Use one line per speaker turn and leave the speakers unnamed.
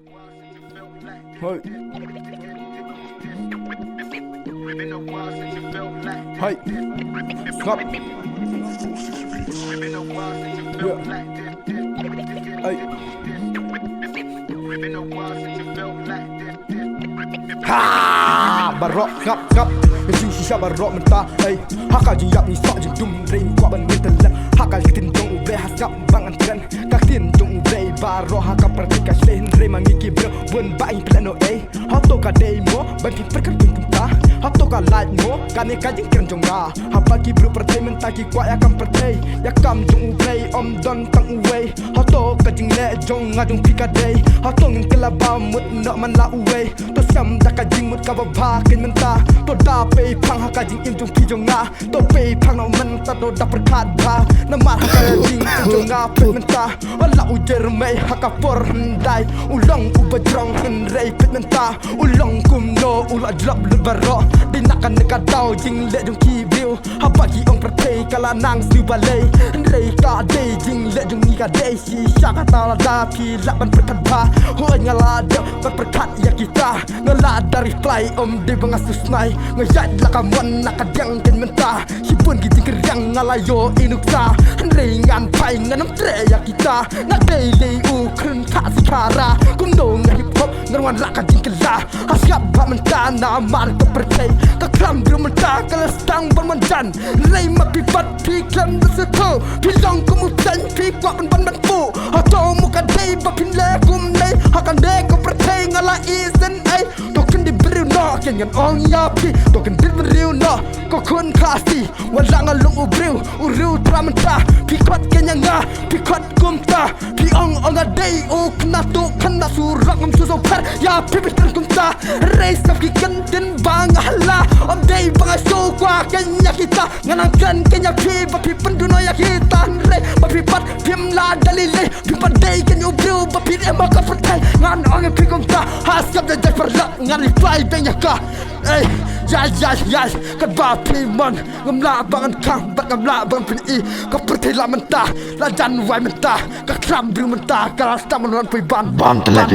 Hey. Hey. Stop. Yeah. Hey. Ha! Barok ngap. Shisha barok mentah. Hey. Hakal jiap ni sok jedum rei kuat ban mentelan. Hakal tin dong ubre hasap bangan tren. Kak tin dong ubre barok hakal pertika sehen rei mangiki bro. Bun bai plano eh. Hoto ka demo ban pi perkan mentah. Hoto ka light mo kane kajing keren jonga. Habaki bro pertai mentaki kuat yakam pertai. Yakam dong ubre om don tang uwe. Hoto kajing le jong ngadung pika day. Hoto ngin kelaba mut nak man la uwe. To sam dak kajing mut ka ba kin mentah. To da pe phang hakajing im jong pi jonga. To pe phang no man ta to da perkat ba. Namar hakajing jonga pe mentah. Wala ujer mai hakapor hendai. Ulang ubajrong henrei pit mentah. Ulang kumno ula drop lebaro. Dinakan dekat tau jing le jong ki view. Habagi ong pertai kala nang siu balai. Henrei ka day jing le jong ni ka day. Si syaka ta da pi laban perkat ba. Hoi ngala da perkat ya kita. Ngala dari fly om de bangasus nai. Ngajat lakamon nakadang ken mentah. Sipun giti kerang ngalayo inuksa. Henrei ngan pai nganam tre ya kita. Nak daily u kren ka sikara. Kumdo ngahip hop ngarwan lakading kela. Hasyap ba mentah na mar ke pertai. Ka kram bru mentah kala stang bermanjan. Rei mapipat pi klam deseto. Pilong kumutan pi kuat ban pu. Atau muka day ba pinle kum nay. Hakan de ko pertai ngala isen ai. Token di beriu no ken ngan ong ya pi. Token di beriu no ko kun kasi. Wala ngalung ubriu uriu tra mentah. Pi kuat kenya nga pi kuat kumta. Pi ong a day o kena tu kena surak ngam suso par. Ya pi bitan kumta. Rei saf ki ken den bang hala. Om day bang so kwa kenya kita. Nganangkan kenya pi ba pi penduno ya kita. Rei ba pi pat pim la dalile. Pi pat day ken ubriu ba pi em ka pertai. Ngan ong pi kumta. Haskap da jai perlak ngan reply benya ka. Eh ya kan ba pi mon ngamla bangan kang bat ngamla bangan pin I ka pertai la mentah la jan wai mentah ka kram bru mentah ka sta mon pi ban
Bam telah